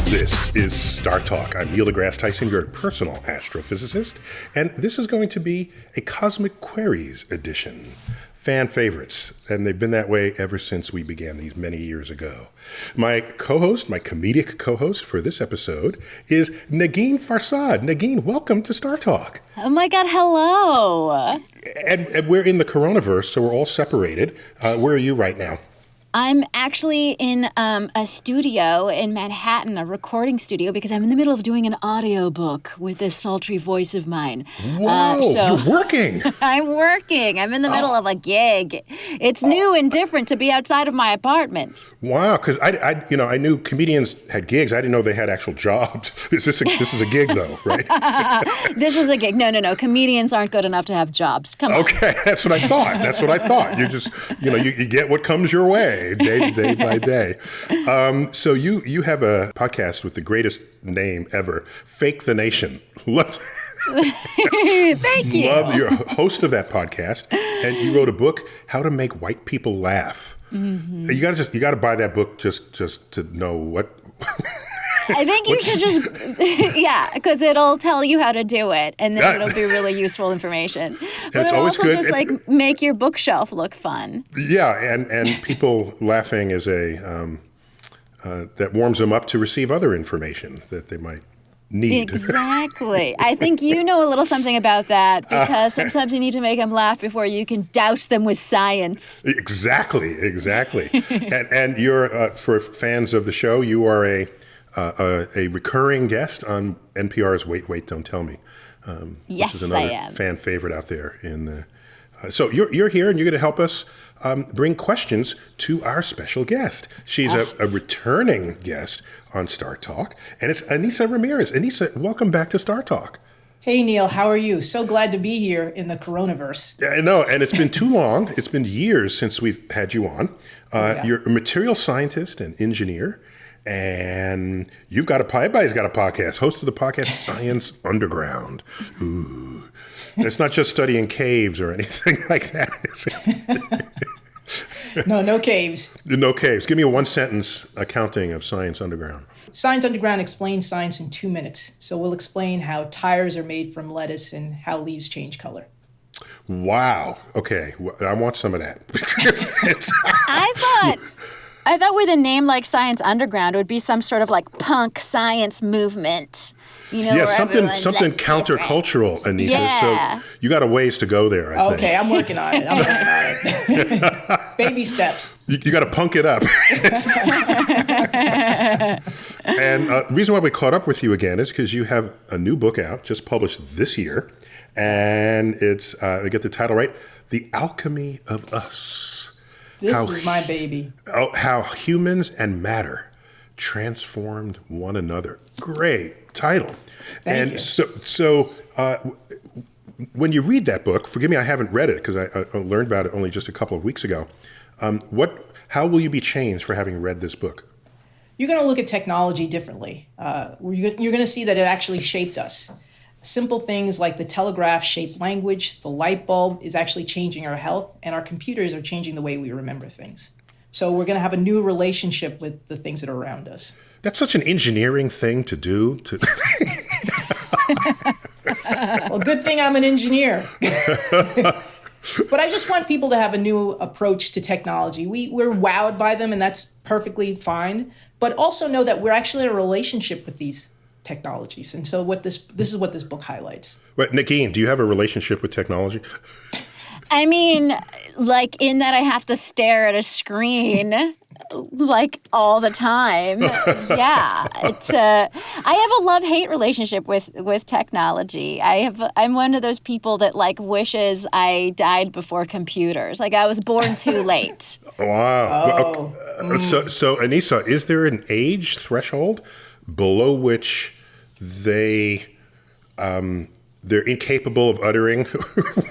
This is StarTalk. I'm Neil deGrasse Tyson, your personal astrophysicist, and this is going to be a Cosmic Queries edition. Fan favorites, and they've been that way ever since we began these many years ago. My co-host, my comedic co-host for this episode is Negin Farsad. Negin, welcome to StarTalk. Oh my God, hello. And we're in the coronavirus, so we're all separated. Where are you right now? I'm actually in a studio in Manhattan, a recording studio, because I'm in the middle of doing an audiobook with this sultry voice of mine. Whoa, you're working. I'm working. I'm in the middle of a gig. It's new and different to be outside of my apartment. Wow, because I knew comedians had gigs. I didn't know they had actual jobs. This is a gig though, right? This is a gig. No. Comedians aren't good enough to have jobs. Come on. Okay, that's what I thought. You just, you get what comes your way. Day by day. So you have a podcast with the greatest name ever, Fake the Nation. Thank you. Love you're a host of that podcast, and you wrote a book, How to Make White People Laugh. Mm-hmm. You got to buy that book just to know what. I think you should just, because it'll tell you how to do it, and then it'll be really useful information. But it'll also just make your bookshelf look fun. Yeah, and people laughing is that warms them up to receive other information that they might need. Exactly. I think you know a little something about that, because sometimes you need to make them laugh before you can douse them with science. Exactly. and you're, for fans of the show, you are a recurring guest on NPR's Wait, Don't Tell Me. Yes, which is another I am. Fan favorite out there. So you're here, and you're going to help us bring questions to our special guest. She's a returning guest on StarTalk, and it's Ainissa Ramirez. Ainissa, welcome back to StarTalk. Hey, Neil, how are you? So glad to be here in the coronavirus. Yeah, I know, and it's been too long. It's been years since we've had you on. You're a material scientist and engineer. And everybody's got a podcast, host of the podcast Science Underground. Ooh. It's not just studying caves or anything like that, is it? No caves. No caves. Give me a one-sentence accounting of Science Underground. Science Underground explains science in 2 minutes. So we'll explain how tires are made from lettuce and how leaves change color. Okay. I want some of that. I thought with a name like Science Underground, it would be some sort of like punk science movement. Something countercultural, Ainissa. Yeah. So you got a ways to go there, I think. Okay, I'm working on it. Baby steps. You got to punk it up. And the reason why we caught up with you again is because you have a new book out, just published this year. And it's, I get the title right, The Alchemy of Us. This is my baby. How humans and matter transformed one another. Great title. Thank you. So when you read that book, forgive me, I haven't read it because I learned about it only just a couple of weeks ago. How will you be changed for having read this book? You're going to look at technology differently. You're going to see that it actually shaped us. Simple things like the telegraph shaped language, the light bulb is actually changing our health, and our computers are changing the way we remember things. So we're going to have a new relationship with the things that are around us. That's such an engineering thing to do. Well, good thing I'm an engineer. But I just want people to have a new approach to technology. We're wowed by them, and that's perfectly fine. But also know that we're actually in a relationship with these technologies. And so this is what this book highlights. But Negin, do you have a relationship with technology? I mean, like in that I have to stare at a screen like all the time. Yeah. I have a love-hate relationship with technology. I'm one of those people that like wishes I died before computers. Like I was born too late. Wow. So Ainissa, is there an age threshold below which they they're incapable of uttering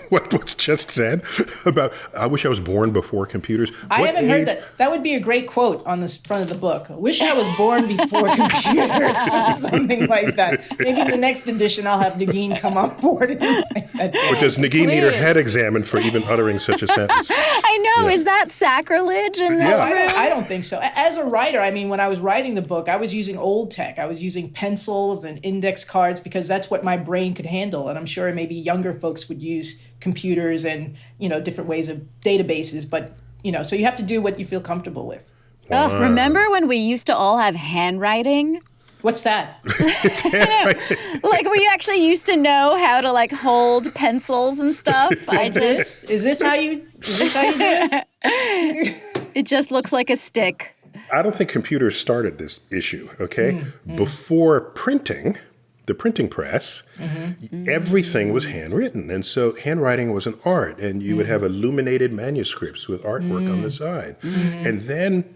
what was just said about, I wish I was born before computers. I haven't heard that. That would be a great quote on the front of the book. I wish I was born before computers or something like that. Maybe in the next edition I'll have Negin come on board and write that down. Or does Negin need her head examined for even uttering such a sentence? I know. Yeah. Is that sacrilege in this room? I don't think so. As a writer, I mean, when I was writing the book, I was using old tech. I was using pencils and index cards because that's what my brain could handle. And I'm sure maybe younger folks would use computers and, different ways of databases. But, so you have to do what you feel comfortable with. Wow. Oh, remember when we used to all have handwriting? What's that? Like where you actually used to know how to hold pencils and stuff. Is this how you do it? It just looks like a stick. I don't think computers started this issue, okay? Before printing, the printing press, everything was handwritten. And so handwriting was an art, and you would have illuminated manuscripts with artwork on the side. And then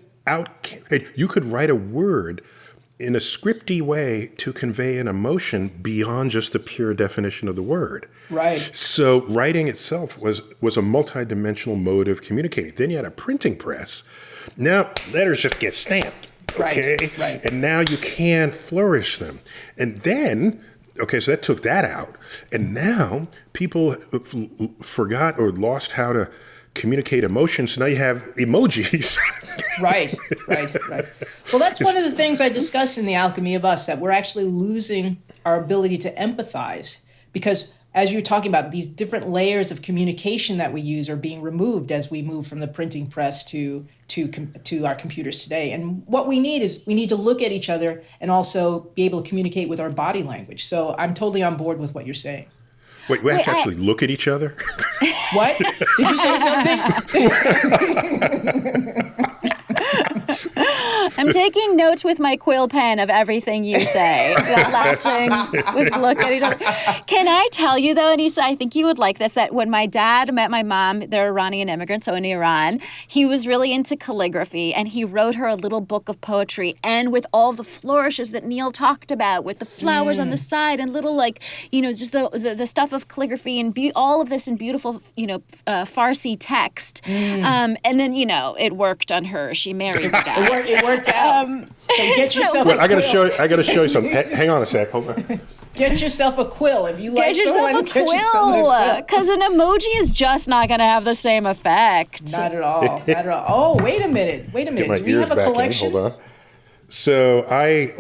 you could write a word in a scripty way to convey an emotion beyond just the pure definition of the word. Right. So writing itself was a multidimensional mode of communicating. Then you had a printing press. Now letters just get stamped. Okay. Right. And now you can flourish them. And then, so that took that out. And now people forgot or lost how to communicate emotions. So now you have emojis. Right. Well, that's one of the things I discuss in the Alchemy of Us, that we're actually losing our ability to empathize because, as you're talking about, these different layers of communication that we use are being removed as we move from the printing press to our computers today. And what we need to look at each other and also be able to communicate with our body language. So I'm totally on board with what you're saying. Wait, we have to actually look at each other? What? Did you say something? I'm taking notes with my quill pen of everything you say. That last thing was look at each other. Can I tell you, though, Ainissa, I think you would like this, that when my dad met my mom, they're Iranian immigrants, so in Iran, he was really into calligraphy, and he wrote her a little book of poetry, and with all the flourishes that Neil talked about, with the flowers on the side and little, just the stuff of calligraphy and all of this in beautiful, Farsi text. And then, it worked on her. She married the guy. It worked out. So get yourself a quill. I got to show you something. Hang on a sec. Hold on. Get yourself a quill. If you like someone, get yourself a quill. Because an emoji is just not going to have the same effect. Not at all. Oh, wait a minute. Do we have a collection? Hold on. So I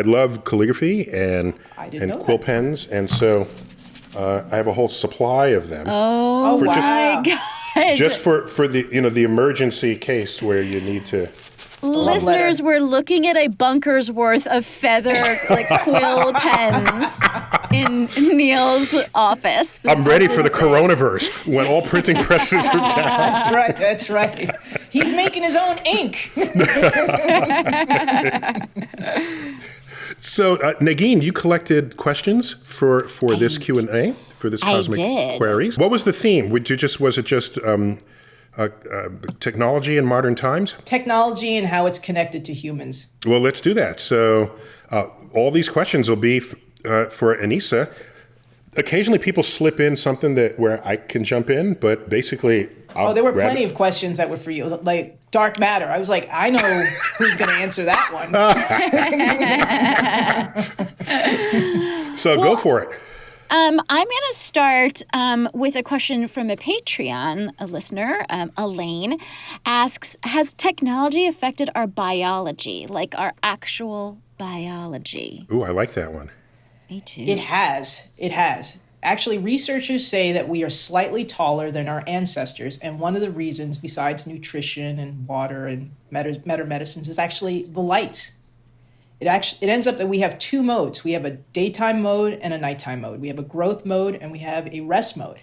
love calligraphy and quill pens, and so I have a whole supply of them. Oh my God. Just for the the emergency case where you need to. Listeners, we're looking at a bunker's worth of feather quill pens in Neil's office. I'm ready for the coronavirus when all printing presses are down. That's right. He's making his own ink. So, Negin, you collected questions for this Q&A, for this Cosmic Queries. What was the theme? Was it just technology in modern times? Technology and how it's connected to humans. Well, let's do that. So all these questions will be for Ainissa. Occasionally people slip in something where I can jump in, but basically... there were plenty of questions that were for you, like dark matter. I was like, I know who's going to answer that one. So go for it. I'm going to start with a question from a Patreon listener. Elaine asks, has technology affected our biology, like our actual biology? Ooh, I like that one. Me too. It has. Actually, researchers say that we are slightly taller than our ancestors, and one of the reasons, besides nutrition and water and better medicines, is actually the light. It ends up that we have two modes. We have a daytime mode and a nighttime mode. We have a growth mode and we have a rest mode.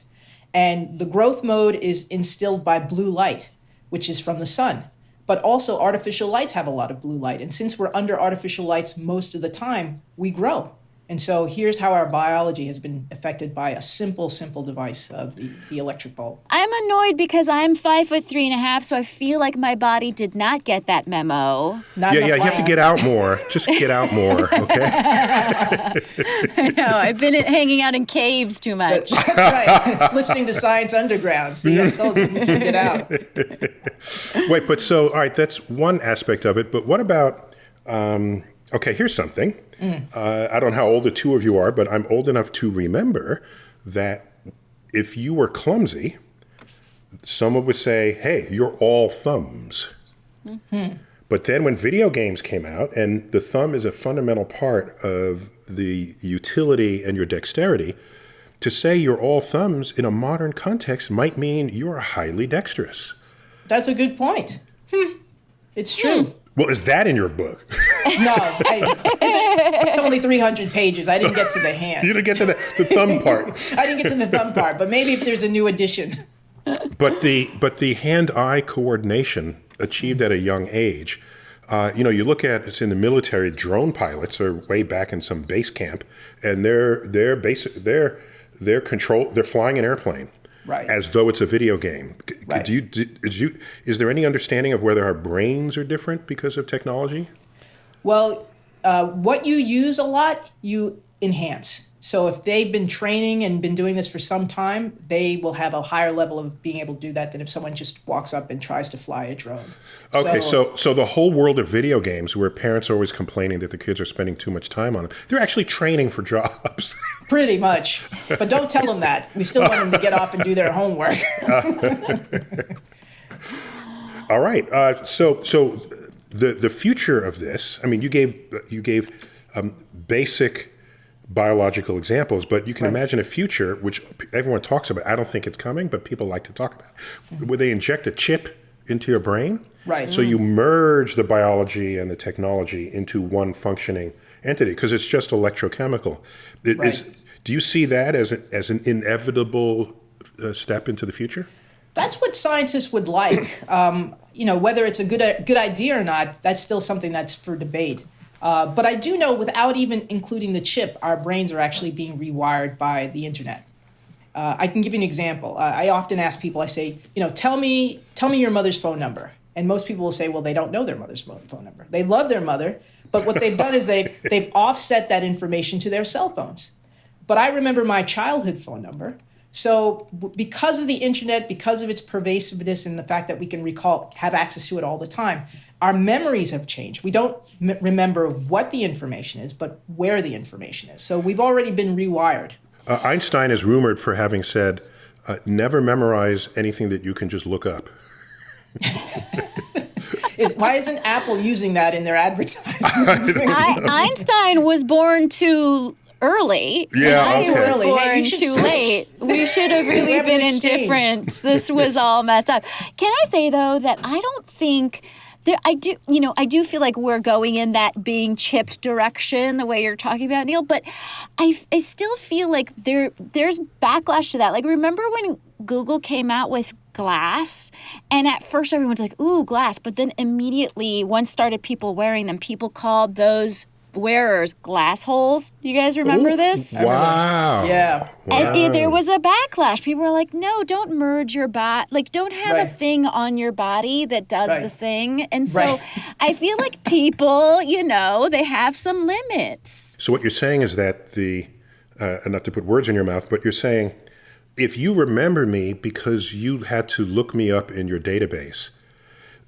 And the growth mode is instilled by blue light, which is from the sun. But also artificial lights have a lot of blue light. And since we're under artificial lights most of the time, we grow And so here's how our biology has been affected by a simple device of the electric bulb. I'm annoyed because I'm 5'3.5", so I feel like my body did not get that memo. Not you have to get out more. Just get out more, okay? I know, I've been hanging out in caves too much. That's right. Listening to Science Underground. See, I told you we should get out. Wait, but so, all right, that's one aspect of it. But what about, okay, here's something. I don't know how old the two of you are, but I'm old enough to remember that if you were clumsy, someone would say, hey, you're all thumbs. Mm-hmm. But then when video games came out, and the thumb is a fundamental part of the utility and your dexterity, to say you're all thumbs in a modern context might mean you're highly dexterous. That's a good point. It's true. Well, is that in your book? No, it's only 300 pages. I didn't get to the hand. You didn't get to the thumb part. I didn't get to the thumb part, but maybe if there's a new edition. But the hand-eye coordination achieved at a young age, you look at, it's in the military, drone pilots are way back in some base camp, and they're flying an airplane. Right. As though it's a video game. Right. Is there any understanding of whether our brains are different because of technology? Well, what you use a lot, you enhance. So if they've been training and been doing this for some time, they will have a higher level of being able to do that than if someone just walks up and tries to fly a drone. Okay, so the whole world of video games, where parents are always complaining that the kids are spending too much time on them, they're actually training for jobs. Pretty much. But don't tell them that. We still want them to get off and do their homework. All right. So the future of this, I mean, you gave basic biological examples, but you can imagine a future, which everyone talks about. I don't think it's coming, but people like to talk about it, where they inject a chip into your brain. Right. So you merge the biology and the technology into one functioning entity, because it's just electrochemical. Do you see that as an inevitable step into the future? That's what scientists would like. Whether it's a good idea or not, that's still something that's for debate. But I do know, without even including the chip, our brains are actually being rewired by the internet. I can give you an example. I often ask people, I say, tell me your mother's phone number. And most people will say, well, they don't know their mother's phone number. They love their mother, but what they've done is they've offset that information to their cell phones. But I remember my childhood phone number. So because of the internet, because of its pervasiveness and the fact that we can have access to it all the time, our memories have changed. We don't remember what the information is, but where the information is. So we've already been rewired. Einstein is rumored for having said, never memorize anything that you can just look up. Why isn't Apple using that in their advertisements? Einstein was born too early. Yeah, I was early. born Hey, too late. We should have really been in difference. This was all messed up. Can I say, though, that I don't think... I do feel like we're going in that being chipped direction, the way you're talking about, Neil, but I still feel like there's backlash to that. Like, remember when Google came out with Glass? And at first everyone's like, ooh, Glass. But then immediately, once started people wearing them, people called those wearers glass holes. You guys remember this? Wow. Yeah. Wow. And there was a backlash. People were like, no, don't merge your body. Like, don't have a thing on your body that does the thing. And so I feel like people, they have some limits. So what you're saying is that not to put words in your mouth, but you're saying, if you remember me because you had to look me up in your database,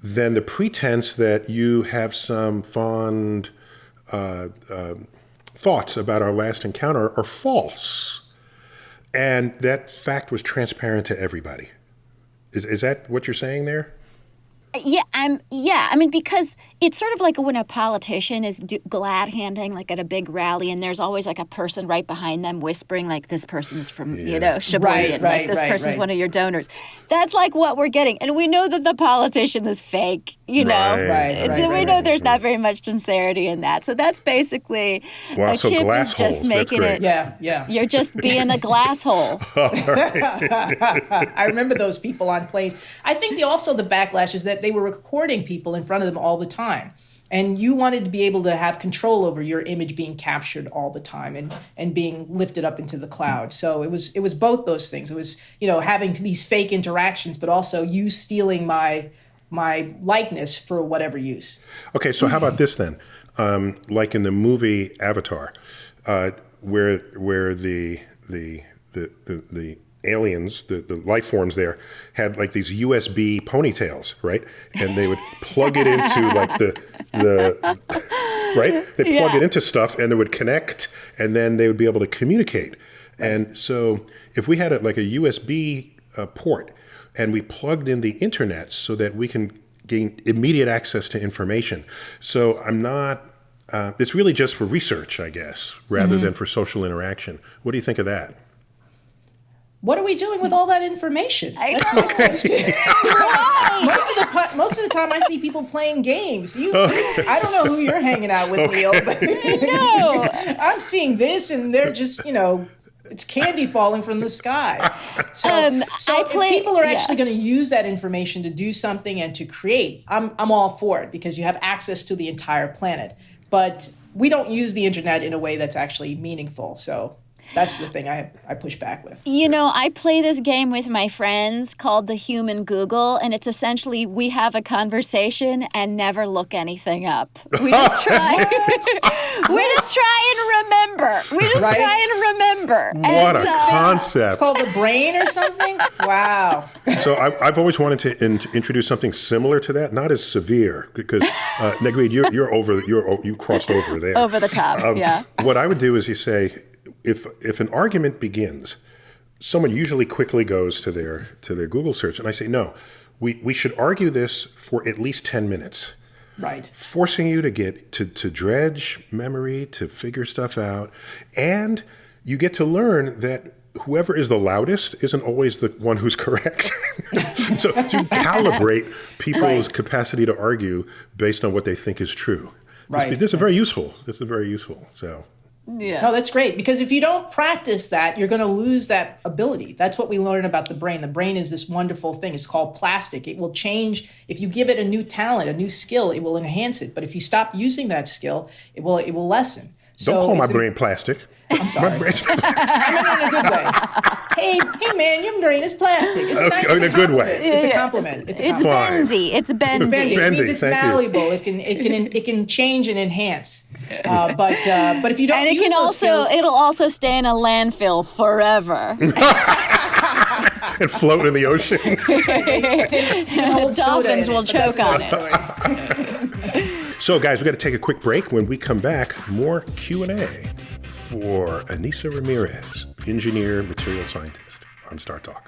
then the pretense that you have some fond thoughts about our last encounter are false. And that fact was transparent to everybody. Is that what you're saying there? Yeah. I mean, because it's sort of like when a politician is glad handing like at a big rally, and there's always like a person right behind them whispering like, this person is from, Sheboygan, this person's one of your donors. That's like what we're getting. And we know that the politician is fake, We know there's not very much sincerity in that. So that's basically a so chip glass is just holes. making it. Yeah. You're just being a glass hole. I remember those people on planes. I think also the backlash is that they were recording people in front of them all the time. And you wanted to be able to have control over your image being captured all the time and being lifted up into the cloud. So it was both those things. It was, having these fake interactions, but also you stealing my likeness for whatever use. Okay, so how about this then? Like in the movie Avatar, where the aliens, the life forms there, had like these USB ponytails, right? And they would plug it into like the right? They plug it into stuff and it would connect, and then they would be able to communicate. And so if we had like a USB port and we plugged in the internet so that we can gain immediate access to information. So I'm not, it's really just for research, I guess, rather than for social interaction. What do you think of that? What are we doing with all that information? That's my question. Most of the time I see people playing games. I don't know who you're hanging out with, Neil, but No. I'm seeing this and they're just, it's candy falling from the sky. So if people are actually going to use that information to do something and to create, I'm all for it because you have access to the entire planet. But we don't use the internet in a way that's actually meaningful. So that's the thing I push back with. I play this game with my friends called the Human Google, and it's essentially we have a conversation and never look anything up. We just try. We just try and remember. What a concept! It's called the brain or something. Wow. So I've always wanted to introduce something similar to that, not as severe, because Negin, you crossed over there. Over the top. Yeah. What I would do is you say, if an argument begins, someone usually quickly goes to their Google search, and I say, no, we should argue this for at least 10 minutes. Right. Forcing you to get to dredge memory, to figure stuff out, and you get to learn that whoever is the loudest isn't always the one who's correct. So you calibrate people's capacity to argue based on what they think is true. Right. This is very useful. So. Yeah. No, that's great. Because if you don't practice that, you're going to lose that ability. That's what we learn about the brain. The brain is this wonderful thing. It's called plastic. It will change. If you give it a new talent, a new skill, it will enhance it. But if you stop using that skill, it will lessen. Don't call my brain plastic. I'm sorry. I meant in a good way. Hey, man, your brain is plastic. It's nice. In a good way. It's a compliment. It's bendy. It's bendy. It means it's malleable. It can change and enhance. But if you don't use those skills, it'll also stay in a landfill forever. And float in the ocean. Dolphins will choke on it. So, guys, we got to take a quick break. When we come back, more Q&A for Ainissa Ramirez, engineer, material scientist on StarTalk.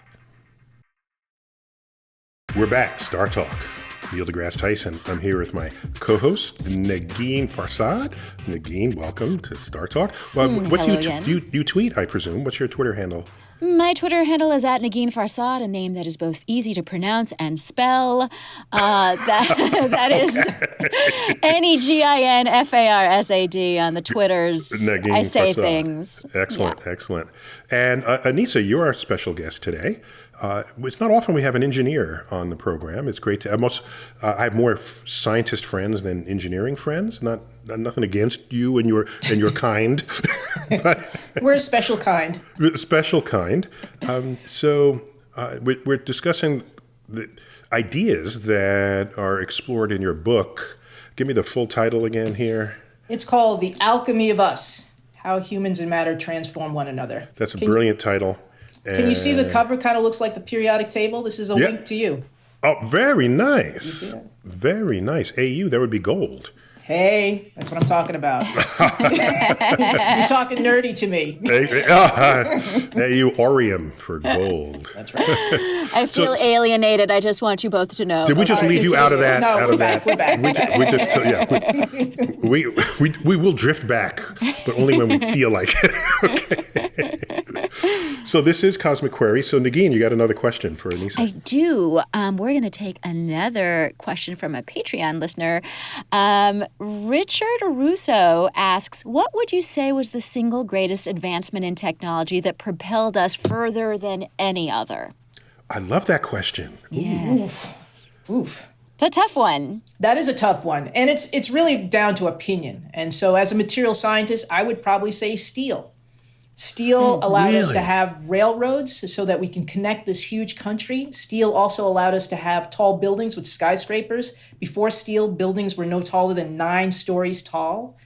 We're back, StarTalk. Neil deGrasse Tyson. I'm here with my co-host, Negin Farsad. Negin, welcome to StarTalk. You tweet, I presume. What's your Twitter handle? My Twitter handle is @Negin Farsad, a name that is both easy to pronounce and spell. That is NEGINFARSAD on the Twitters. Negin I say Farsad. Things. Excellent. And Ainissa, you're our special guest today. It's not often we have an engineer on the program. It's great to I have more scientist friends than engineering friends. Nothing against you and your kind, but we're a special kind. Special kind. So we're discussing the ideas that are explored in your book. Give me the full title again here. It's called The Alchemy of Us: How Humans and Matter Transform One Another. That's a brilliant title. Can you see the cover kind of looks like the periodic table? This is a link to you. Oh, very nice. You see that? Very nice. AU, that would be gold. Hey, that's what I'm talking about. You're talking nerdy to me. AU Orium for gold. That's right. I feel alienated. I just want you both to know. Did we just leave you out of that? No, we're back. We will drift back, but only when we feel like it. Okay. So this is Cosmic Query. So Negin, you got another question for Ainissa? I do. We're going to take another question from a Patreon listener. Richard Russo asks, what would you say was the single greatest advancement in technology that propelled us further than any other? I love that question. Yes. Oof. It's a tough one. That is a tough one. And it's really down to opinion. And so as a material scientist, I would probably say steel. Steel allowed us to have railroads so that we can connect this huge country. Steel also allowed us to have tall buildings with skyscrapers. Before steel, buildings were no taller than 9 stories tall.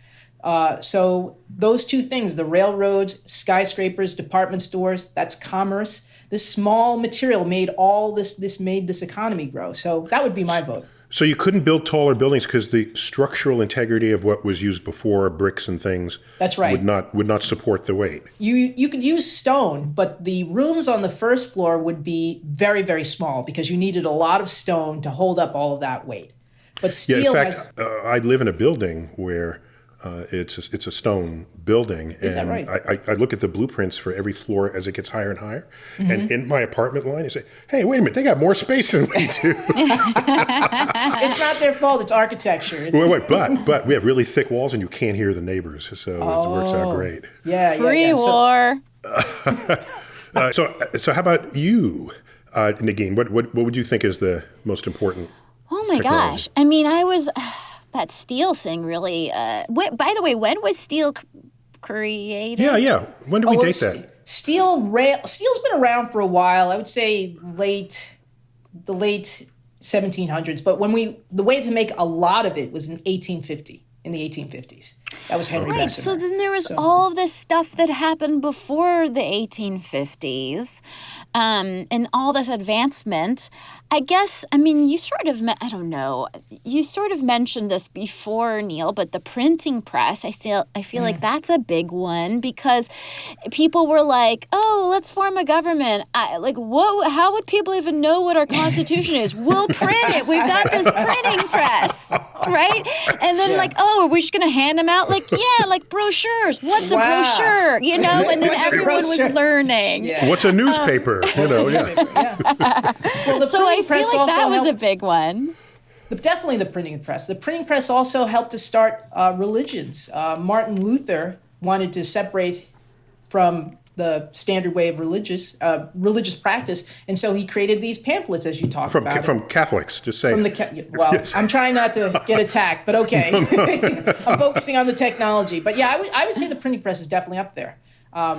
So those two things, the railroads, skyscrapers, department stores, that's commerce. This small material made made this economy grow. So that would be my vote. So you couldn't build taller buildings because the structural integrity of what was used before, bricks and things, that's right, would not support the weight. You could use stone, but the rooms on the first floor would be very, very small because you needed a lot of stone to hold up all of that weight. But steel I live in a building where it's a stone building. Is that right? I look at the blueprints for every floor as it gets higher and higher. Mm-hmm. And in my apartment line, I say, hey, wait a minute, they got more space than we do. It's not their fault, it's architecture. But we have really thick walls and you can't hear the neighbors, so it works out great. Free war. So how about you, Negin? What would you think is the most important technology? Gosh. I mean, that steel thing really. By the way, when was steel created? Yeah. When did we date that? Steel's been around for a while. I would say the late 1700s. But the way to make a lot of it was in 1850. In the 1850s. That was Henry Bessemer. So then there was all of this stuff that happened before the 1850s and all this advancement. I guess, I mean, you sort of mentioned this before, Neil, but the printing press, I feel like that's a big one because people were like, oh, let's form a government. How would people even know what our Constitution is? We'll print it. We've got this printing press, right? And then are we just going to hand them out? Like brochures. What's a brochure? And then everyone was learning. Yeah. What's a newspaper? Well, I feel like that was a big one. Definitely the printing press. The printing press also helped to start religions. Martin Luther wanted to separate from the standard way of religious practice, and so he created these pamphlets, as you talked about. From Catholics, just say. Yes. I'm trying not to get attacked, but okay. I'm focusing on the technology. But yeah, I would say the printing press is definitely up there. I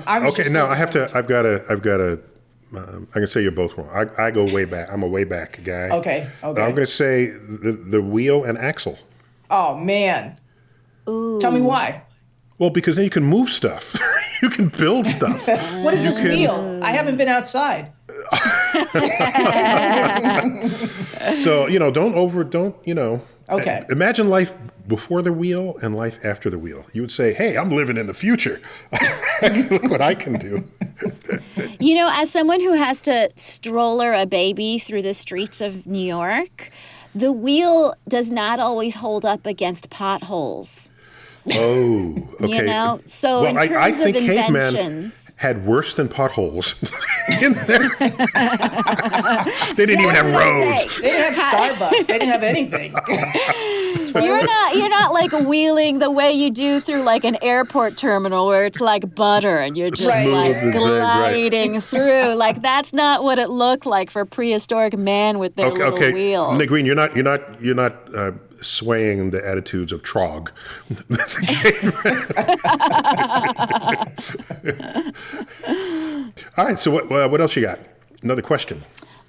can say you're both wrong. I go way back. I'm a way back guy. Okay. I'm going to say the wheel and axle. Oh, man. Ooh. Tell me why. Well, because then you can move stuff. You can build stuff. What is this wheel? I haven't been outside. So, don't. Okay. Imagine life before the wheel and life after the wheel. You would say, hey, I'm living in the future. Look what I can do. As someone who has to stroller a baby through the streets of New York, the wheel does not always hold up against potholes. Oh, okay. So in terms I think of inventions, cavemen had worse than potholes in there. They didn't even have roads. They didn't have Starbucks. They didn't have anything. You're not like wheeling the way you do through like an airport terminal where it's like butter and you're just gliding through. Like that's not what it looked like for prehistoric man with their little wheels. Negin, you're not swaying the attitudes of Trog. All right, so what else you got? Another question.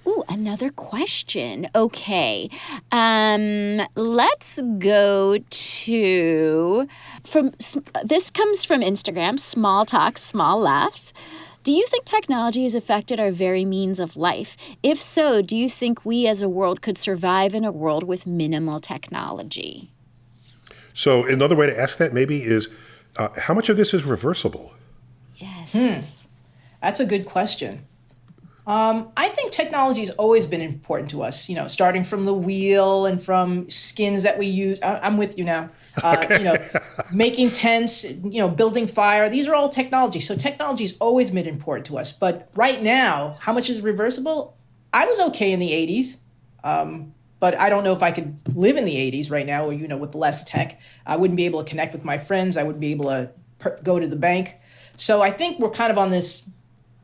Ooh, another question. Okay. Let's go to this comes from Instagram, Small Talk, Small Laughs. Do you think technology has affected our very means of life? If so, do you think we as a world could survive in a world with minimal technology? So another way to ask that maybe is, how much of this is reversible? Yes. That's a good question. I think technology has always been important to us, starting from the wheel and from skins that we use. I'm with you now. Making tents, building fire. These are all technology. So technology has always been important to us. But right now, how much is reversible? I was okay in the 80s. But I don't know if I could live in the 80s right now, or, with less tech. I wouldn't be able to connect with my friends. I wouldn't be able to go to the bank. So I think we're kind of on this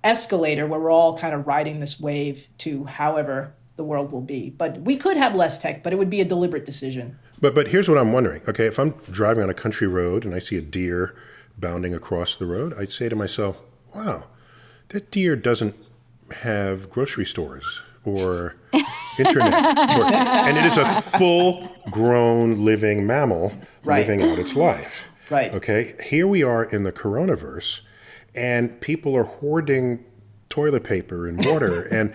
escalator where we're all kind of riding this wave to however the world will be. But we could have less tech, but it would be a deliberate decision. But here's what I'm wondering. Okay, if I'm driving on a country road and I see a deer bounding across the road, I'd say to myself, wow, that deer doesn't have grocery stores or internet. And it is a full-grown living mammal living out its life. Right. Okay, here we are in the coronavirus, and people are hoarding toilet paper and water. and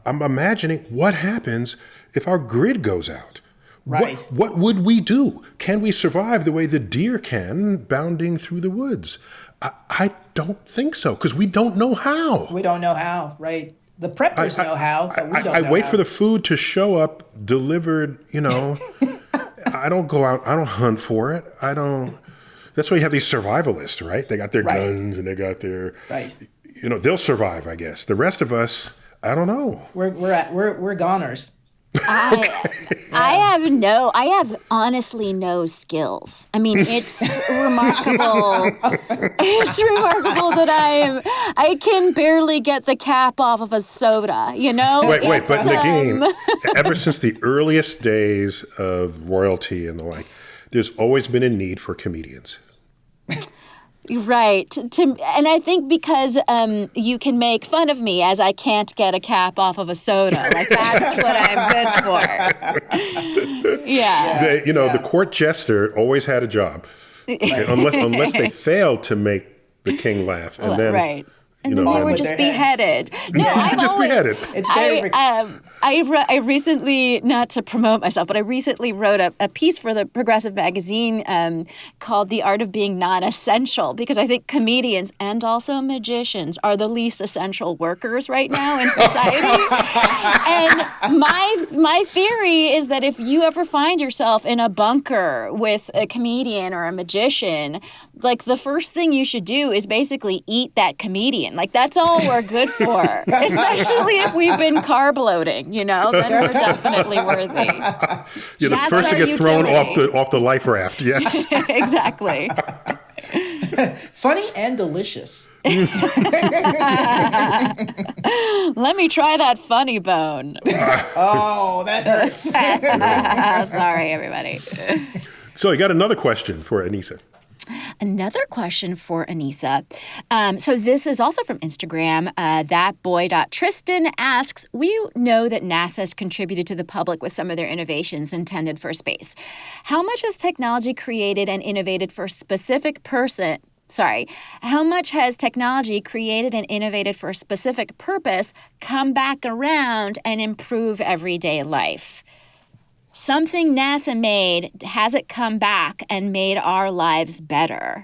I'm imagining what happens if our grid goes out. Right. What would we do? Can we survive the way the deer can, bounding through the woods? I don't think so, because we don't know how. We don't know how, right? The preppers know how, but we don't know I wait how. for the food to show up, delivered, I don't go out, I don't hunt for it. That's why you have these survivalists, right? They got their guns and they got their, they'll survive, I guess. The rest of us, I don't know. We're goners. I have honestly no skills. I mean, it's remarkable. It's remarkable that I can barely get the cap off of a soda, Wait, but Negin, ever since the earliest days of royalty and the like, there's always been a need for comedians. Right. And I think because you can make fun of me as I can't get a cap off of a soda. Like, that's what I'm good for. Yeah. The court jester always had a job. Unless they failed to make the king laugh. And then, right. And then they were just beheaded. No, beheaded. It's very. I recently, not to promote myself, but I recently wrote a piece for the Progressive magazine called "The Art of Being Non-Essential," because I think comedians and also magicians are the least essential workers right now in society. And my theory is that if you ever find yourself in a bunker with a comedian or a magician, like, the first thing you should do is basically eat that comedian. Like, that's all we're good for, especially if we've been carb loading, then we're definitely worthy. You're the first to get thrown off the life raft, yes. Exactly. Funny and delicious. Let me try that funny bone. Oh, that hurt. Sorry, everybody. So you got another question for Ainissa. Another question for Ainissa. So this is also from Instagram. Thatboy.Tristan asks, we know that NASA has contributed to the public with some of their innovations intended for space. How much has technology created and innovated for a specific person? How much has technology created and innovated for a specific purpose come back around and improve everyday life? Something NASA made, has it come back and made our lives better?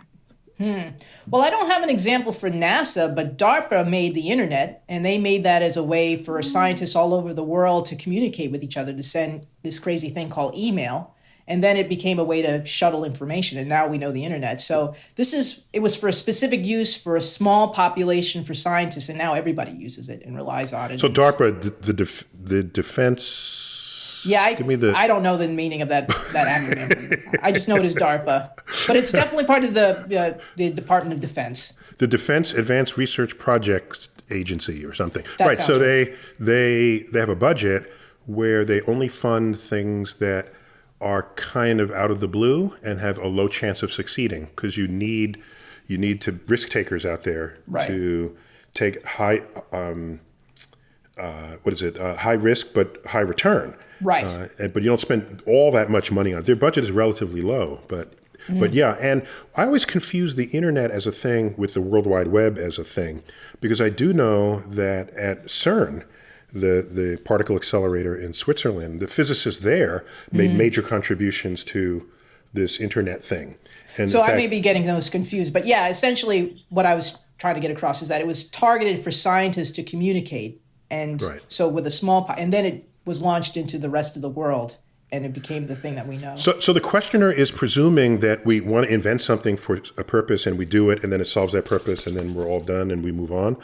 Well, I don't have an example for NASA, but DARPA made the internet, and they made that as a way for scientists all over the world to communicate with each other, to send this crazy thing called email. And then it became a way to shuttle information, and now we know the internet. So it was for a specific use for a small population for scientists, and now everybody uses it and relies on it. So DARPA, the defense... Yeah, I don't know the meaning of that acronym. I just know it as DARPA. But it's definitely part of the Department of Defense. The Defense Advanced Research Projects Agency or something. That So right. they have a budget where they only fund things that are kind of out of the blue and have a low chance of succeeding, because you need to risk takers out there to take high high risk but high return. Right. But you don't spend all that much money on it. Their budget is relatively low, but yeah. And I always confuse the internet as a thing with the World Wide Web as a thing, because I do know that at CERN, the particle accelerator in Switzerland, the physicists there made major contributions to this internet thing. And so I may be getting those confused, but yeah, essentially what I was trying to get across is that it was targeted for scientists to communicate, and so with a small and then it was launched into the rest of the world, and it became the thing that we know. So the questioner is presuming that we want to invent something for a purpose, and we do it, and then it solves that purpose, and then we're all done, and we move on.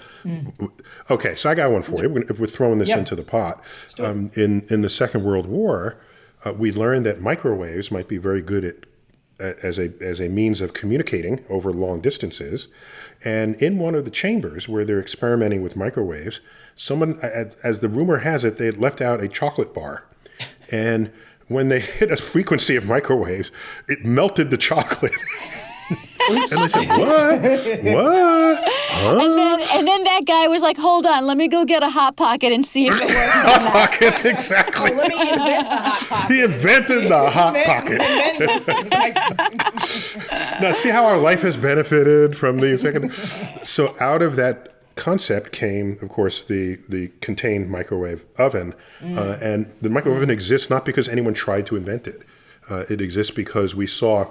Okay, so I got one for you. If we're throwing this into the pot. In the Second World War, we learned that microwaves might be very good at as a means of communicating over long distances. And in one of the chambers where they're experimenting with microwaves, someone, as the rumor has it, they had left out a chocolate bar. And when they hit a frequency of microwaves, it melted the chocolate. And they said, what? Huh? And then that guy was like, hold on, let me go get a Hot Pocket and see if it works. Hot Pocket, exactly. Oh, let me invent the Hot Pocket. He invented the Hot Pocket. Now, see how our life has benefited from the second. So out of that concept came, of course, the contained microwave oven. And the microwave oven exists not because anyone tried to invent it. It exists because we saw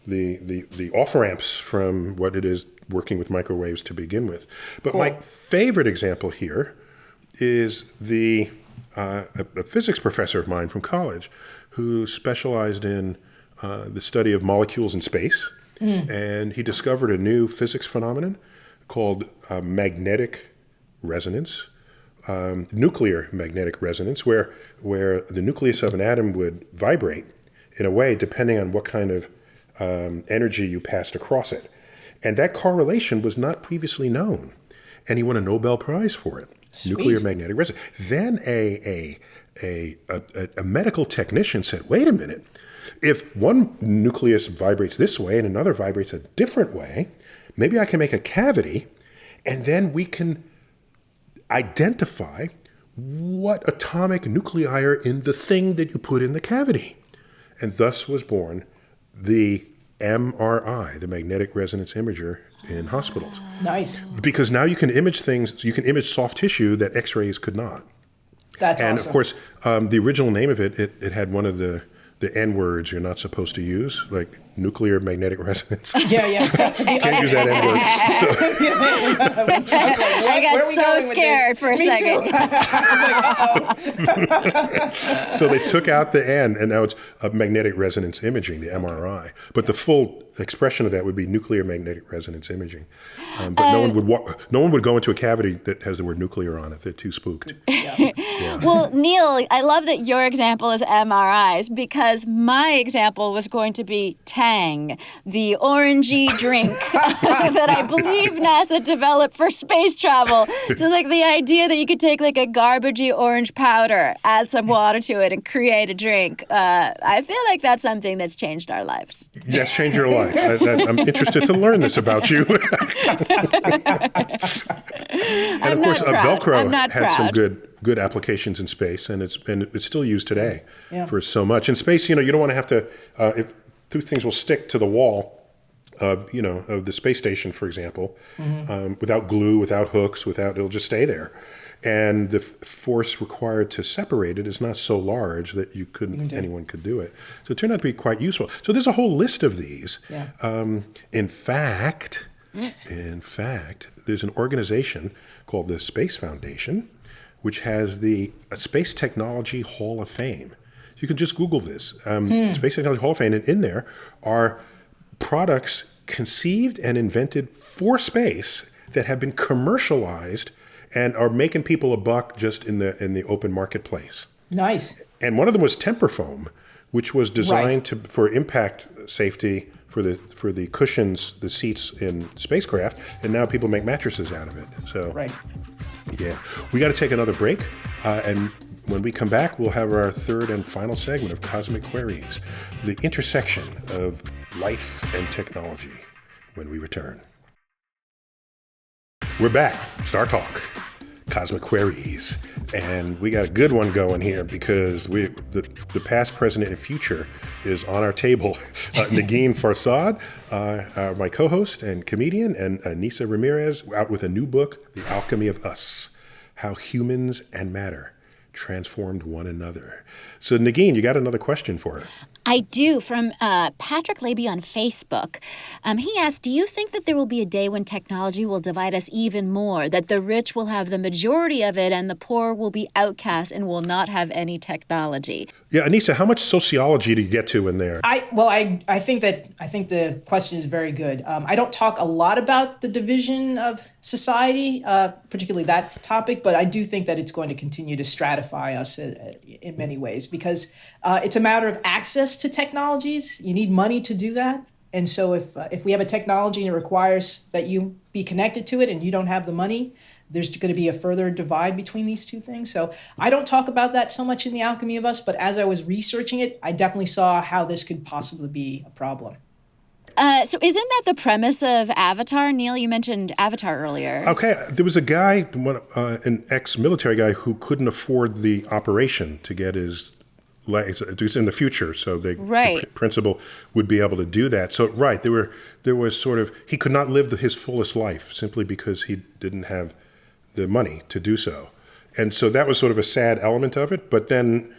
the off-ramps from what it is working with microwaves to begin with. But my favorite example here is a physics professor of mine from college who specialized in the study of molecules in space. And he discovered a new physics phenomenon called magnetic resonance, nuclear magnetic resonance, where the nucleus of an atom would vibrate in a way depending on what kind of energy you passed across it. And that correlation was not previously known. And he won a Nobel Prize for it. Sweet. Nuclear magnetic resonance. Then a medical technician said, wait a minute, if one nucleus vibrates this way and another vibrates a different way, maybe I can make a cavity and then we can identify what atomic nuclei are in the thing that you put in the cavity. And thus was born the MRI, the magnetic resonance imager in hospitals. Nice. Because now you can image things, you can image soft tissue that X-rays could not. That's and awesome. of course, the original name of it had one of the N-words you're not supposed to use, like nuclear magnetic resonance. Yeah. Can't use that N-word. I got so scared for a second. So they took out the N, and now it's magnetic resonance imaging, the MRI. But the full expression of that would be nuclear magnetic resonance imaging. But no one would go into a cavity that has the word nuclear on it. They're too spooked. Yeah. Well, Neil, I love that your example is MRIs because my example was going to be Tang, the orangey drink that I believe NASA developed for space travel. So like the idea that you could take like a garbagey orange powder, add some water to it and create a drink. I feel like that's something that's changed our lives. Yes, change your life. I'm interested to learn this about you. And of course, Velcro had some good applications in space, and it's still used today for so much. In space, you don't want to have to. If two things will stick to the wall of the space station, for example, without glue, without hooks, it'll just stay there. And the force required to separate it is not so large that anyone could do it. So it turned out to be quite useful. So there's a whole list of these. Yeah. In fact, there's an organization called the Space Foundation, which has the Space Technology Hall of Fame. You can just Google this, Space Technology Hall of Fame, and in there are products conceived and invented for space that have been commercialized and are making people a buck just in the open marketplace. Nice. And one of them was temper foam, which was designed for impact safety for the cushions, the seats in spacecraft, and now people make mattresses out of it. So, yeah, we got to take another break, and when we come back, we'll have our third and final segment of Cosmic Queries, the intersection of life and technology, when we return. We're back, StarTalk, Cosmic Queries, and we got a good one going here because the past, present, and future is on our table. Negin Farsad, my co-host and comedian, and Ainissa Ramirez, out with a new book, The Alchemy of Us, How Humans and Matter Transformed One Another. So Negin, you got another question for her. I do, from Patrick Laby on Facebook. He asked, do you think that there will be a day when technology will divide us even more, that the rich will have the majority of it and the poor will be outcast and will not have any technology? Yeah, Ainissa, how much sociology do you get to in there? I think the question is very good. I don't talk a lot about the division of society, particularly that topic, but I do think that it's going to continue to stratify gratify us in many ways, because it's a matter of access to technologies. You need money to do that. And so if we have a technology and it requires that you be connected to it and you don't have the money, there's going to be a further divide between these two things. So I don't talk about that so much in the Alchemy of Us, but as I was researching it, I definitely saw how this could possibly be a problem. So isn't that the premise of Avatar? Neil, you mentioned Avatar earlier. Okay, there was a guy, an ex-military guy, who couldn't afford the operation to get his legs. It was in the future, so the principal would be able to do that. So, there was sort of, he could not live his fullest life simply because he didn't have the money to do so. And so that was sort of a sad element of it. But then,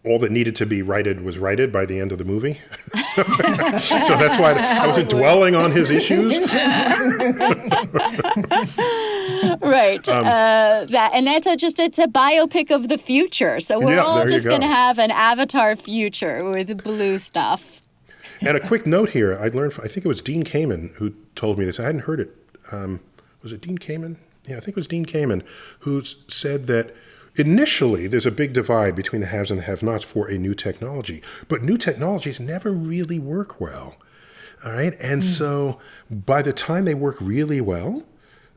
all that needed to be righted was righted by the end of the movie. So that's why I wasn't dwelling on his issues. Right. It's a biopic of the future. So we're all just going to have an Avatar future with blue stuff. And a quick note here. I learned, I think it was Dean Kamen who told me this. I hadn't heard it. Was it Dean Kamen? Yeah, I think it was Dean Kamen who said that initially, there's a big divide between the haves and the have-nots for a new technology. But new technologies never really work well. All right? And so by the time they work really well,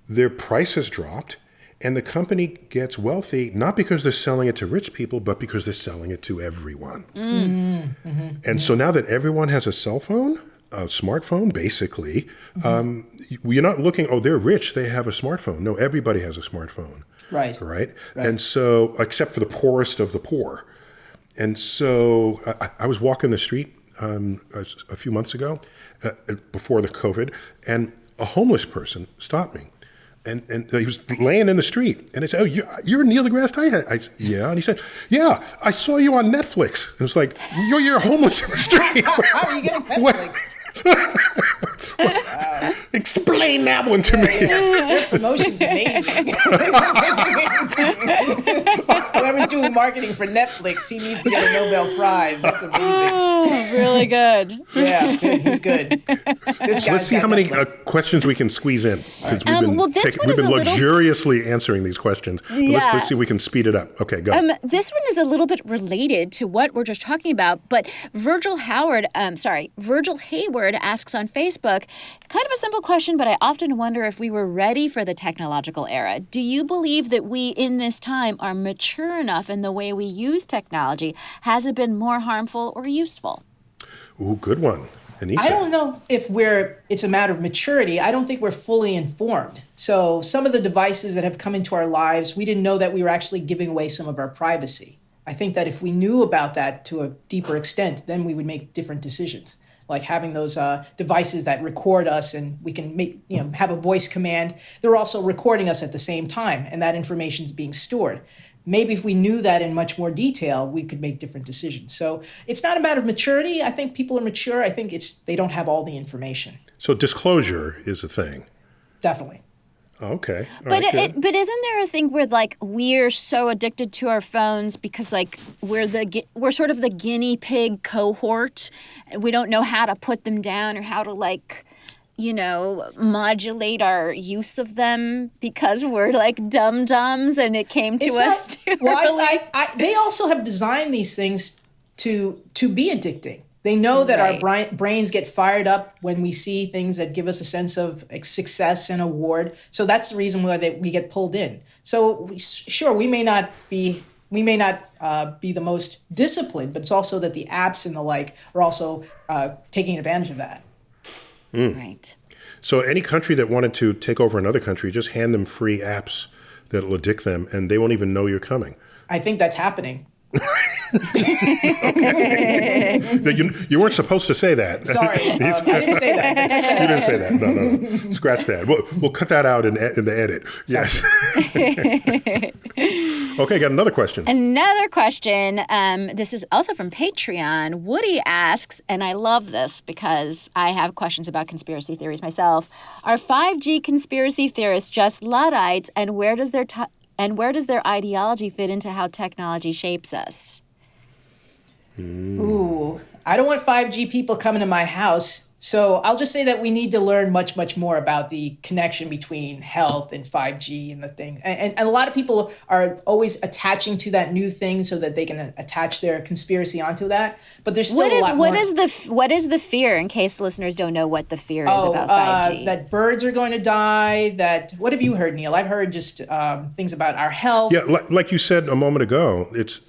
their price has dropped, and the company gets wealthy, not because they're selling it to rich people, but because they're selling it to everyone. And so now that everyone has a cell phone, a smartphone, basically, you're not looking, they're rich, they have a smartphone. No, everybody has a smartphone. Right. And so, except for the poorest of the poor. And so I was walking the street a few months ago, before the COVID, and a homeless person stopped me. And he was laying in the street. And I said, you're Neil deGrasse Tyson? I said, yeah. And he said, yeah, I saw you on Netflix. And it was like, you're homeless in the street. How are you getting Netflix? Explain that one to me. Their promotion's amazing. Whoever's doing marketing for Netflix, he needs to get a Nobel Prize. That's amazing. Oh, really good. Yeah, good. He's good. Let's see how many questions we can squeeze in. Because we've been luxuriously answering these questions. But let's see if we can speed it up. Okay, go. This one is a little bit related to what we're just talking about, but Virgil Hayward asks on Facebook, kind of a simple question, but I often wonder if we were ready for the technological era. Do you believe that we in this time are mature enough in the way we use technology? Has it been more harmful or useful? Ooh, good one. Ainissa. I don't know if it's a matter of maturity. I don't think we're fully informed. So some of the devices that have come into our lives, we didn't know that we were actually giving away some of our privacy. I think that if we knew about that to a deeper extent, then we would make different decisions. Like having those devices that record us, and we can have a voice command. They're also recording us at the same time, and that information is being stored. Maybe if we knew that in much more detail, we could make different decisions. So it's not a matter of maturity. I think people are mature. I think they don't have all the information. So disclosure is a thing. Definitely. Okay. But isn't there a thing where we're so addicted to our phones because we're sort of the guinea pig cohort, and we don't know how to put them down or how to modulate our use of them because we're dum-dums and it came to us too early? They also have designed these things to be addicting. They know that our brains get fired up when we see things that give us a sense of success and award. So that's the reason why we get pulled in. So we may not be the most disciplined, but it's also that the apps and the like are also taking advantage of that. Right. So any country that wanted to take over another country, just hand them free apps that'll addict them, and they won't even know you're coming. I think that's happening. You weren't supposed to say that. Sorry, I didn't say that. You didn't say that. No. Scratch that. We'll cut that out in the edit. Yes. Okay, got another question. This is also from Patreon. Woody asks, and I love this because I have questions about conspiracy theories myself. Are 5G conspiracy theorists just Luddites, and where does their ideology fit into how technology shapes us? Ooh, I don't want 5G people coming to my house. So I'll just say that we need to learn much, much more about the connection between health and 5G and the thing. And a lot of people are always attaching to that new thing so that they can attach their conspiracy onto that. But there's still a lot more. What is the fear, in case listeners don't know what the fear is about 5G? That birds are going to die. What have you heard, Neil? I've heard just things about our health. Yeah, like you said a moment ago, it's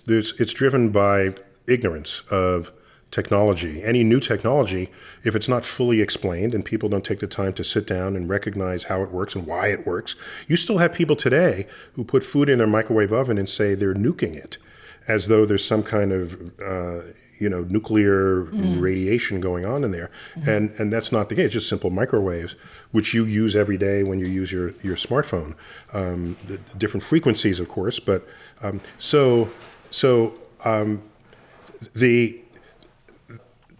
driven by ignorance of technology. Any new technology, if it's not fully explained and people don't take the time to sit down and recognize how it works and why it works, you still have people today who put food in their microwave oven and say they're nuking it, as though there's some kind of nuclear radiation going on in there. And that's not the case. It's just simple microwaves, which you use every day when you use your smartphone. The different frequencies, of course, but the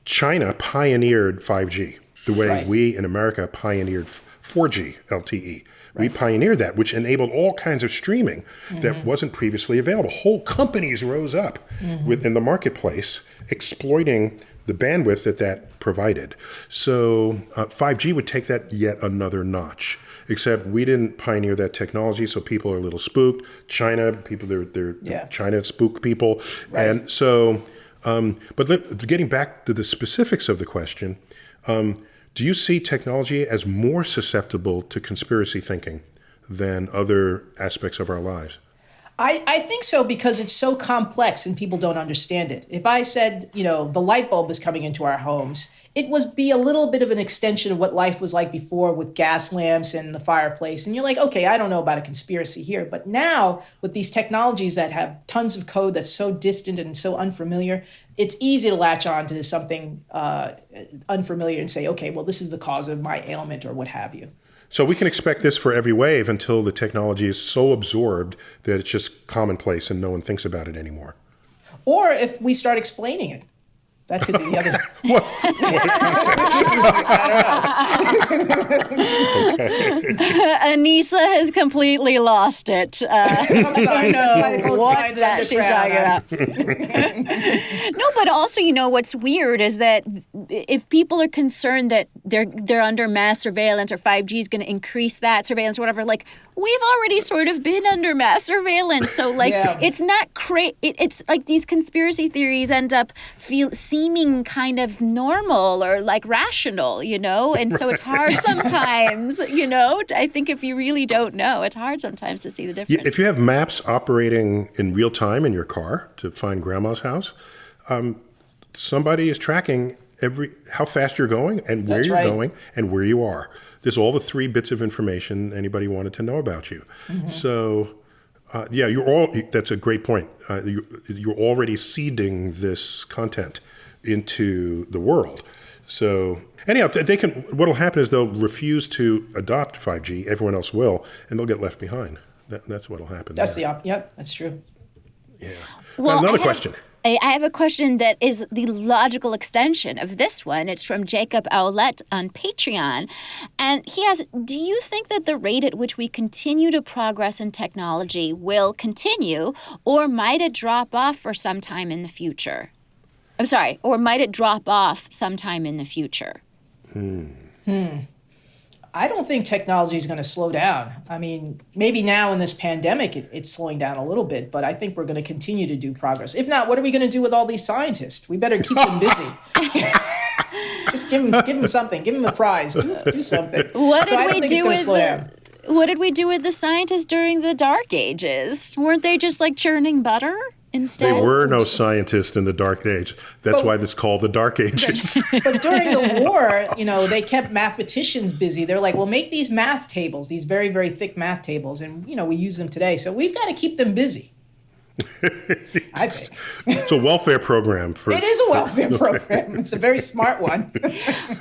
China pioneered 5G the way we in America pioneered 4G LTE. We pioneered that, which enabled all kinds of streaming that wasn't previously available. Whole companies rose up within the marketplace, exploiting the bandwidth that provided. So 5G would take that yet another notch. Except we didn't pioneer that technology, so people are a little spooked. China spook people, and so. Getting back to the specifics of the question, do you see technology as more susceptible to conspiracy thinking than other aspects of our lives? I think so, because it's so complex and people don't understand it. If I said, the light bulb is coming into our homes, it would be a little bit of an extension of what life was like before with gas lamps and the fireplace. And you're like, okay, I don't know about a conspiracy here. But now with these technologies that have tons of code that's so distant and so unfamiliar, it's easy to latch on to something unfamiliar and say, okay, well, this is the cause of my ailment or what have you. So we can expect this for every wave until the technology is so absorbed that it's just commonplace and no one thinks about it anymore. Or if we start explaining it. That could be the other. Ainissa has completely lost it. I'm sorry. That's what that she's talking about. No, but also, what's weird is that if people are concerned that they're under mass surveillance or 5G is going to increase that surveillance or whatever, like we've already sort of been under mass surveillance. So it's not it's like these conspiracy theories end up seeming kind of normal or like rational, and so it's hard sometimes, I think if you really don't know, it's hard sometimes to see the difference. If you have maps operating in real time in your car to find grandma's house, somebody is tracking how fast you're going and where you're going and where you are. There's all the 3 bits of information anybody wanted to know about you. So that's a great point. You're already seeding this content into the world. So anyhow, what'll happen is they'll refuse to adopt 5G. Everyone else will, and they'll get left behind. That's what'll happen. That's that's true. Yeah. Well, another question. I have a question that is the logical extension of this one. It's from Jacob Owlett on Patreon. And he asks, do you think that the rate at which we continue to progress in technology will continue, or might it drop off for some time in the future? I'm sorry, or might it drop off sometime in the future? I don't think technology is going to slow down. I mean, maybe now in this pandemic, it's slowing down a little bit, but I think we're going to continue to do progress. If not, what are we going to do with all these scientists? We better keep them busy. Just give them something. Give them a prize. Do something. What did we do with the scientists during the Dark Ages? Weren't they just like churning butter? Instead? There were no scientists in the Dark Age. That's why it's called the Dark Ages. But during the war, they kept mathematicians busy. They're like, well, make these math tables, these very, very thick math tables, and, we use them today. So we've got to keep them busy. I think. It's a welfare program. It is a welfare program. It's a very smart one.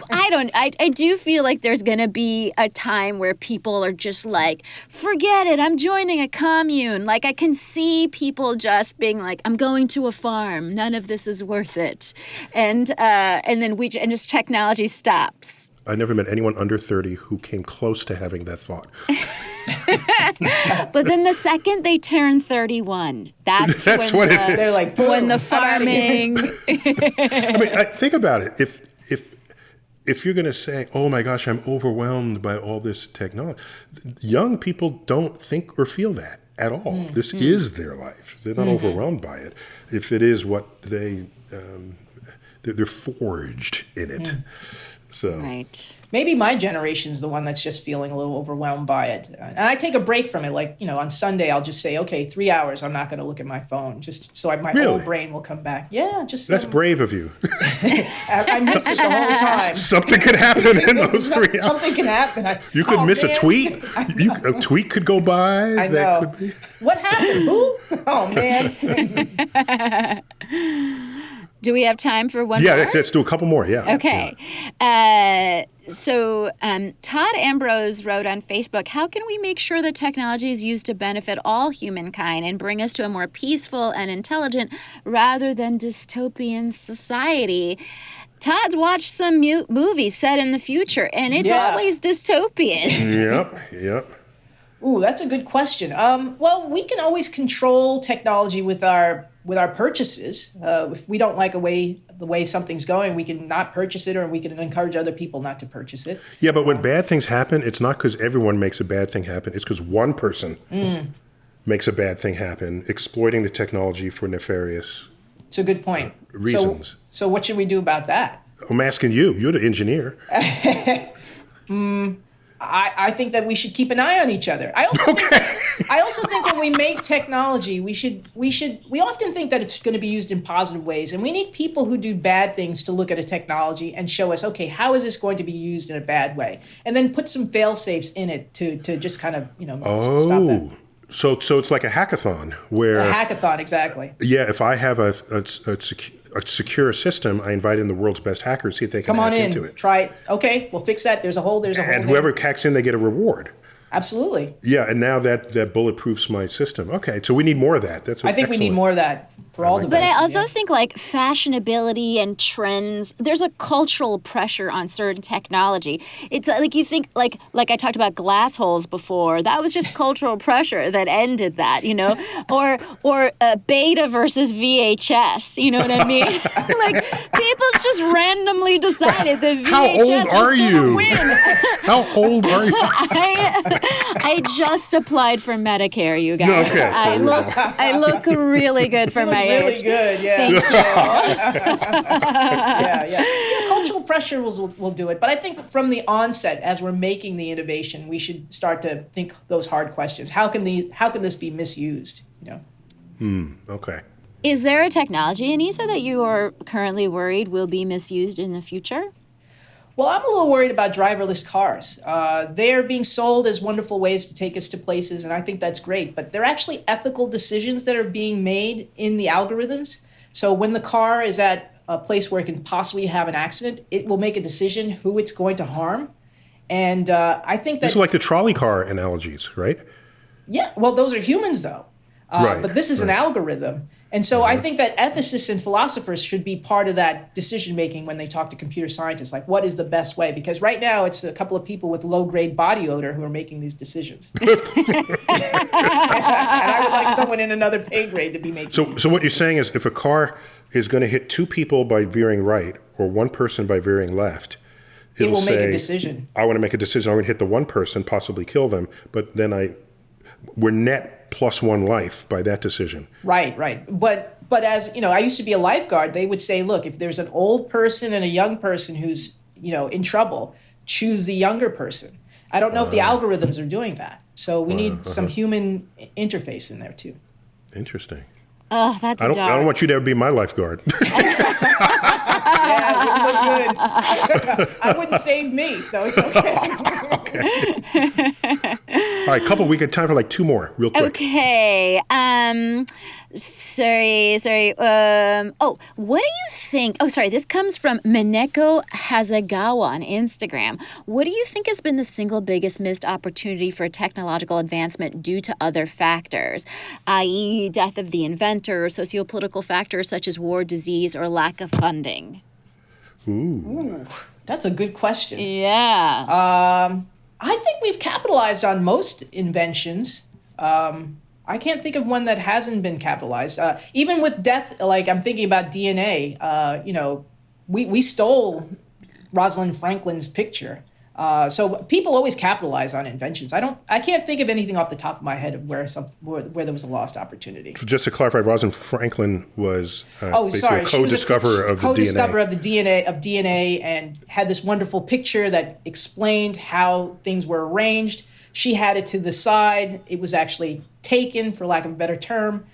I do feel like there's going to be a time where people are just like, forget it, I'm joining a commune. Like, I can see people just being like, I'm going to a farm. None of this is worth it. And then just technology stops. I never met anyone under 30 who came close to having that thought. But then the second they turn 31, that's when it is. They're like, when the farming. I mean, think about it. If if you're going to say, oh my gosh, I'm overwhelmed by all this technology, young people don't think or feel that at all. This is their life. They're not overwhelmed by it. If it is what they're forged in it. So. Right. Maybe my generation's the one that's just feeling a little overwhelmed by it. And I take a break from it. Like, on Sunday, I'll just say, okay, 3 hours, I'm not going to look at my phone, just so my old brain will come back. Yeah, just... That's brave of you. I miss it the whole time. Something could happen in those 3 hours. Something can happen. You could miss a tweet. A tweet could go by. I know. What happened? Who? Oh, man. Do we have time for one more? Yeah, let's do a couple more. Yeah. Okay. Yeah. So Todd Ambrose wrote on Facebook, how can we make sure that technology is used to benefit all humankind and bring us to a more peaceful and intelligent rather than dystopian society? Todd's watched some movies set in the future, and it's always dystopian. Yep. Ooh, that's a good question. Well, we can always control technology with our purchases. If we don't like the way something's going, we can not purchase it, or we can encourage other people not to purchase it. Yeah, but when bad things happen, it's not because everyone makes a bad thing happen. It's because one person makes a bad thing happen, exploiting the technology for nefarious It's a good point. Reasons. So what should we do about that? I'm asking you. You're the engineer. I think that we should keep an eye on each other. I also think when we make technology, we often think that it's going to be used in positive ways, and we need people who do bad things to look at a technology and show us, okay, how is this going to be used in a bad way, and then put some fail safes in it to just kind of stop that. So it's like a hackathon where a hackathon, exactly. Yeah, if I have a secure system, I invite in the world's best hackers, see if they can hack into it. Try it. Okay, we'll fix that. There's a hole. And whoever hacks in, they get a reward. Absolutely. Yeah, and now that bulletproofs my system. Okay, so we need more of that. I think we need more of that for all devices. But I also think like fashionability and trends, there's a cultural pressure on certain technology. It's like you think like I talked about glass holes before. That was just cultural pressure that ended that, or beta versus VHS. You know what I mean? Like people just randomly decided that VHS How old was are going you? to win. How old are you? I just applied for Medicare, you guys. Okay. I look really good for my really age. good, yeah. Thank you. Yeah, cultural pressure will do it. But I think from the onset, as we're making the innovation, we should start to think those hard questions. How can this be misused? Okay. Is there a technology, Ainissa, that you are currently worried will be misused in the future? Well, I'm a little worried about driverless cars. They are being sold as wonderful ways to take us to places, and I think that's great. But they're actually ethical decisions that are being made in the algorithms. So when the car is at a place where it can possibly have an accident, it will make a decision who it's going to harm. And I think that... This is like the trolley car analogies, right? Yeah, well, those are humans, though. But this is an algorithm. And so I think that ethicists and philosophers should be part of that decision-making when they talk to computer scientists, like what is the best way? Because right now it's a couple of people with low-grade body odor who are making these decisions. And I would like someone in another pay grade to be making these So what you're saying is if a car is going to hit two people by veering right or one person by veering left, it will make a decision. I want to make a decision. I'm going to hit the one person, possibly kill them, but then we're net plus one life by that decision. Right. But as I used to be a lifeguard, they would say, look, if there's an old person and a young person who's, in trouble, choose the younger person. I don't know if the algorithms are doing that. So we need some human interface in there too. Interesting. Oh, that's I don't want you to ever be my lifeguard. Yeah, it wouldn't look good. I wouldn't save me, so it's okay. All right, we got time for like two more, real quick. Okay. Sorry. What do you think? Oh, sorry. This comes from Mineko Hazagawa on Instagram. What do you think has been the single biggest missed opportunity for technological advancement due to other factors, i.e., death of the inventor, or sociopolitical factors such as war, disease, or lack of funding? Ooh, that's a good question. Yeah. I think we've capitalized on most inventions. I can't think of one that hasn't been capitalized. Even with death, like I'm thinking about DNA, we stole Rosalind Franklin's picture. So people always capitalize on inventions. I can't think of anything off the top of my head of where there was a lost opportunity. Just to clarify, Rosalind Franklin was sorry, a co-discoverer of the DNA and had this wonderful picture that explained how things were arranged. She had it to the side. It was actually taken, for lack of a better term.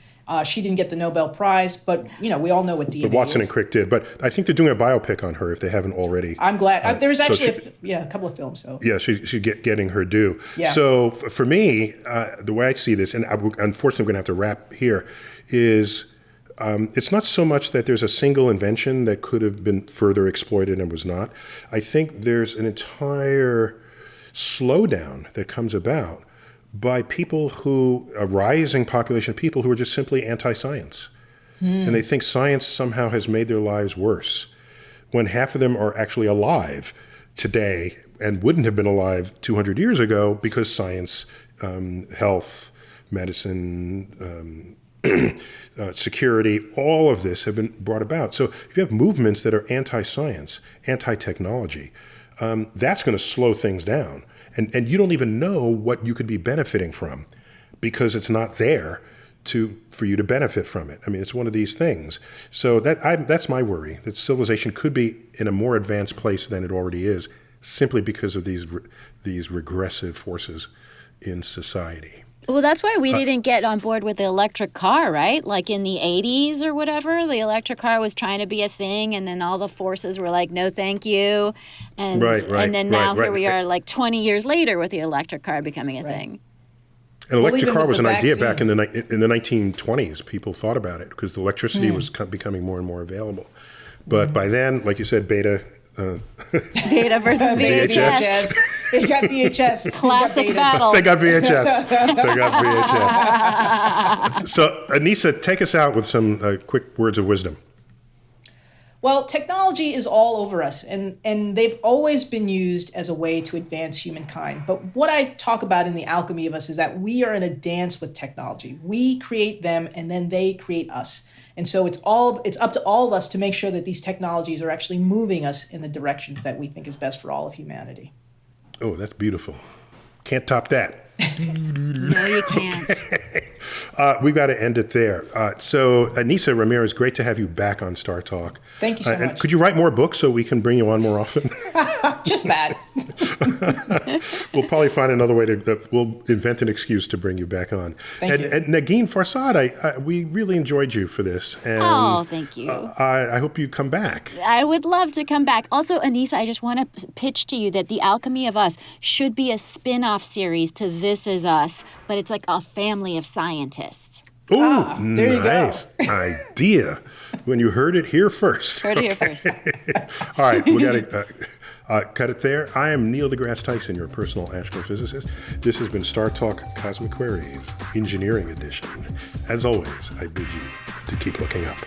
She didn't get the Nobel Prize, but we all know what DNA But Watson is. and Crick did. But I think they're doing a biopic on her if they haven't already. I'm glad. There was actually a couple of films. So yeah, she's getting her due. Yeah. So for me, the way I see this, and unfortunately we're going to have to wrap here, is it's not so much that there's a single invention that could have been further exploited and was not. I think there's an entire slowdown that comes about by people a rising population of people who are just simply anti-science. And they think science somehow has made their lives worse, when half of them are actually alive today and wouldn't have been alive 200 years ago because science, health, medicine, security, all of this have been brought about. So if you have movements that are anti-science, anti-technology, that's going to slow things down. And you don't even know what you could be benefiting from because it's not there for you to benefit from it. I mean, it's one of these things. So that's my worry, that civilization could be in a more advanced place than it already is, simply because of these regressive forces in society. Well, that's why we didn't get on board with the electric car, right? Like in the 80s or whatever, the electric car was trying to be a thing, and then all the forces were like, no, thank you. And then now here we are like 20 years later with the electric car becoming a thing. An electric car was an idea back in the 1920s. People thought about it because the electricity was becoming more and more available. But by then, like you said, beta versus VHS. They got VHS. Classic battle. They got VHS. So, Ainissa, take us out with some quick words of wisdom. Well, technology is all over us, and they've always been used as a way to advance humankind. But what I talk about in the Alchemy of Us is that we are in a dance with technology. We create them, and then they create us. And so it's up to all of us to make sure that these technologies are actually moving us in the directions that we think is best for all of humanity. Oh, that's beautiful. Can't top that. No, you can't. We've got to end it there. So, Ainissa Ramirez, great to have you back on StarTalk. Thank you so much. And could you write more books so we can bring you on more often? Just that. We'll probably find another way we'll invent an excuse to bring you back on. Thank you. And Negin Farsad, we really enjoyed you for this. And, thank you. I hope you come back. I would love to come back. Also, Ainissa, I just want to pitch to you that The Alchemy of Us should be a spin-off series to This Is Us, but it's like a family of scientists. Ooh, there you go. Nice idea. When you heard it here first. Heard it here first. All right, we got to cut it there. I am Neil deGrasse Tyson, your personal astrophysicist. This has been StarTalk Cosmic Queries, Engineering Edition. As always, I bid you to keep looking up.